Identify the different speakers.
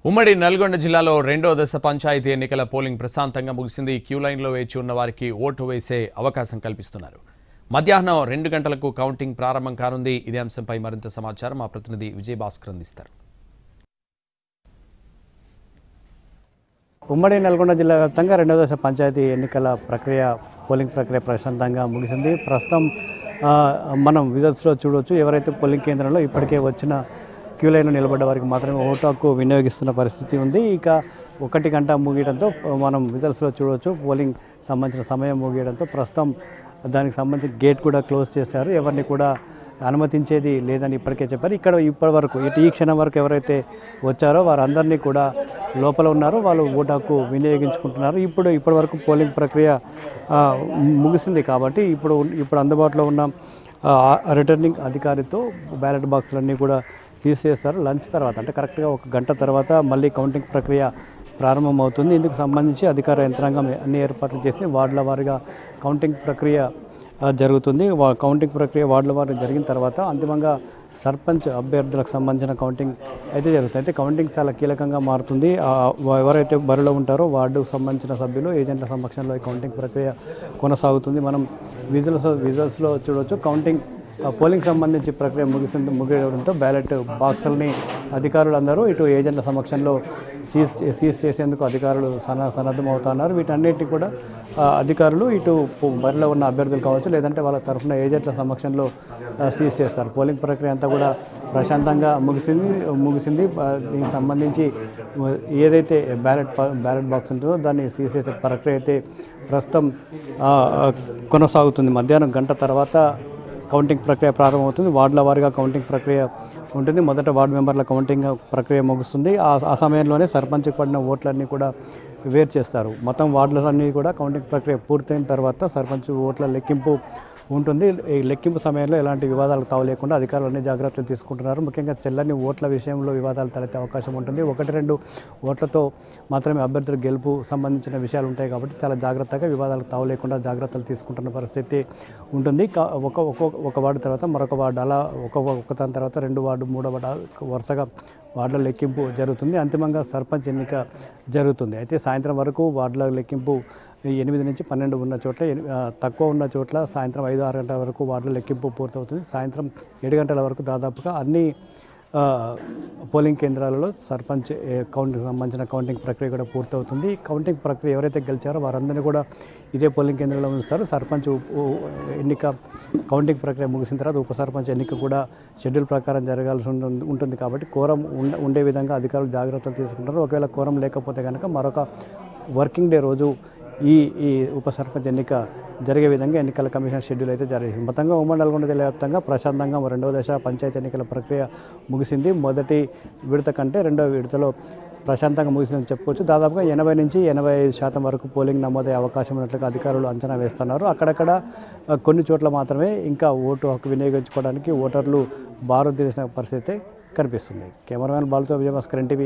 Speaker 1: ఉమ్మడి నల్గొండ జిల్లాలో రెండో దశ పంచాయతీ ఎన్నికల పోలింగ్ ప్రశాంతంగా ముగిసింది. క్యూ లైన్లో వేచి ఉన్న వారికి ఓటు వేసే అవకాశం కల్పిస్తున్నారు. మధ్యాహ్నం 2 గంటలకు కౌంటింగ్ ప్రారంభం కానుంది. ఇదే అంశంపై మరింత సమాచారం మా ప్రతినిధి విజయభాస్కర్ అందిస్తారు.
Speaker 2: ఉమ్మడి నల్గొండ జిల్లా వ్యాప్తంగా రెండో దశ పంచాయతీ ఎన్నికల పోలింగ్ ప్రక్రియ ప్రశాంతంగా ముగిసింది. ప్రస్తుతం మనం విజువల్స్లో చూడవచ్చు, ఎవరైతే పోలింగ్ కేంద్రంలో ఇప్పటికే వచ్చిన క్యూ లైన్లో నిలబడ్డ వారికి మాత్రమే ఓటు హక్కు వినియోగిస్తున్న పరిస్థితి ఉంది. ఇక 1 గంట ముగియడంతో మనం విజువల్స్లో చూడవచ్చు, పోలింగ్ సంబంధించిన సమయం ముగియడంతో ప్రస్తుతం దానికి సంబంధించి గేట్ కూడా క్లోజ్ చేశారు. ఎవరిని కూడా అనుమతించేది లేదని ఇప్పటికే చెప్పారు. ఇక్కడ ఇప్పటి వరకు ఈ క్షణం వరకు ఎవరైతే వచ్చారో వారందరినీ కూడా లోపల ఉన్నారు, వాళ్ళు ఓటు హక్కు వినియోగించుకుంటున్నారు. ఇప్పటి వరకు పోలింగ్ ప్రక్రియ ముగిసింది కాబట్టి ఇప్పుడు అందుబాటులో ఉన్న రిటర్నింగ్ అధికారితో బ్యాలెట్ బాక్సులన్నీ కూడా తీసేస్తారు. లంచ్ తర్వాత అంటే కరెక్ట్గా 1 గంట తర్వాత మళ్ళీ కౌంటింగ్ ప్రక్రియ ప్రారంభమవుతుంది. ఇందుకు సంబంధించి అధికార యంత్రాంగం అన్ని ఏర్పాట్లు చేసి వార్డుల వారీగా కౌంటింగ్ ప్రక్రియ జరుగుతుంది. కౌంటింగ్ ప్రక్రియ వార్డుల వారీగా జరిగిన తర్వాత అంతిమంగా సర్పంచ్ అభ్యర్థులకు సంబంధించిన కౌంటింగ్ అయితే జరుగుతుంది. అయితే కౌంటింగ్ చాలా కీలకంగా మారుతుంది. ఎవరైతే బరిలో ఉంటారో వార్డుకు సంబంధించిన సభ్యులు ఏజెంట్ల సమక్షంలో ఈ కౌంటింగ్ ప్రక్రియ కొనసాగుతుంది. మనం విజువల్స్లో చూడవచ్చు, కౌంటింగ్ పోలింగ్ సంబంధించి ప్రక్రియ ముగియడంతో బ్యాలెట్ బాక్సులని అధికారులందరూ ఇటు ఏజెంట్ల సమక్షంలో సీజ్ చేసేందుకు అధికారులు సన్నద్ధం అవుతున్నారు. వీటన్నిటిని కూడా అధికారులు ఇటు బరిలో ఉన్న అభ్యర్థులు కావచ్చు, లేదంటే వాళ్ళ తరఫున ఏజెంట్ల సమక్షంలో సీజ్ చేస్తారు. పోలింగ్ ప్రక్రియ అంతా కూడా ప్రశాంతంగా ముగిసింది. దీనికి సంబంధించి ఏదైతే బ్యాలెట్ బాక్స్ ఉంటుందో దాన్ని సీజ్ చేసే ప్రక్రియ అయితే ప్రస్తుతం కొనసాగుతుంది. మధ్యాహ్నం 1 గంట తర్వాత కౌంటింగ్ ప్రక్రియ ప్రారంభమవుతుంది. వార్డుల వారీగా కౌంటింగ్ ప్రక్రియ ఉంటుంది. మొదట వార్డు మెంబర్ల కౌంటింగ్ ప్రక్రియ ముగుస్తుంది. ఆ సమయంలోనే సర్పంచ్కి పడిన ఓట్లన్నీ కూడా వేరు చేస్తారు. మొత్తం వార్డులన్నీ కూడా కౌంటింగ్ ప్రక్రియ పూర్తయిన తర్వాత సర్పంచ్ ఓట్ల లెక్కింపు ఉంటుంది. ఈ లెక్కింపు సమయంలో ఎలాంటి వివాదాలకు తావు లేకుండా అధికారులు అన్ని జాగ్రత్తలు తీసుకుంటున్నారు. ముఖ్యంగా చెల్లని ఓట్ల విషయంలో వివాదాలు తలెత్తే అవకాశం ఉంటుంది. 1-2 ఓట్లతో మాత్రమే అభ్యర్థుల గెలుపు సంబంధించిన విషయాలు ఉంటాయి కాబట్టి చాలా జాగ్రత్తగా వివాదాలకు తావు లేకుండా జాగ్రత్తలు తీసుకుంటున్న పరిస్థితి ఉంటుంది. ఒక వార్డు తర్వాత మరొక వార్డు, అలా దాని తర్వాత 2 వార్డు, 3వ వార్డు వరుసగా వార్డుల లెక్కింపు జరుగుతుంది. అంతిమంగా సర్పంచ్ ఎన్నిక జరుగుతుంది. అయితే సాయంత్రం వరకు వార్డుల లెక్కింపు 8 నుంచి 12 ఉన్న చోట్ల, తక్కువ ఉన్న చోట్ల సాయంత్రం 5-6 గంటల వరకు వార్డుల లెక్కింపు పూర్తవుతుంది. సాయంత్రం 7 గంటల వరకు దాదాపుగా అన్ని పోలింగ్ కేంద్రాలలో సర్పంచ్ సంబంధించిన కౌంటింగ్ ప్రక్రియ కూడా పూర్తవుతుంది. కౌంటింగ్ ప్రక్రియ ఎవరైతే గెలిచారో వారందరినీ కూడా ఇదే పోలింగ్ కేంద్రంలో ఉంచుతారు. సర్పంచ్ ఎన్నిక కౌంటింగ్ ప్రక్రియ ముగిసిన తర్వాత ఉప సర్పంచ్ ఎన్నిక కూడా షెడ్యూల్ ప్రకారం జరగాల్సి ఉంటుంది కాబట్టి కోరం ఉండే విధంగా అధికారులు జాగ్రత్తలు తీసుకుంటారు. ఒకవేళ కోరం లేకపోతే కనుక మరొక వర్కింగ్ డే రోజు ఈ ఉప సర్పంచ్ ఎన్నిక జరిగే విధంగా ఎన్నికల కమిషన్ షెడ్యూల్ అయితే జరిగింది. మొత్తంగా ఉమ్మడి నల్గొండ జిల్లా వ్యాప్తంగా ప్రశాంతంగా రెండవ దశ పంచాయతీ ఎన్నికల ప్రక్రియ ముగిసింది. మొదటి విడత కంటే రెండవ విడతలో ప్రశాంతంగా ముగిసిందని చెప్పుకోవచ్చు. దాదాపుగా 80 నుంచి 85% వరకు పోలింగ్ నమోదయ్యే అవకాశం ఉన్నట్లుగా అధికారులు అంచనా వేస్తున్నారు. అక్కడక్కడ కొన్ని చోట్ల మాత్రమే ఇంకా ఓటు హక్కు వినియోగించుకోవడానికి ఓటర్లు బారులు తీసిన పరిస్థితి కనిపిస్తుంది. కెమెరామెన్ బాలుతో విజయభాస్కర్, NTV.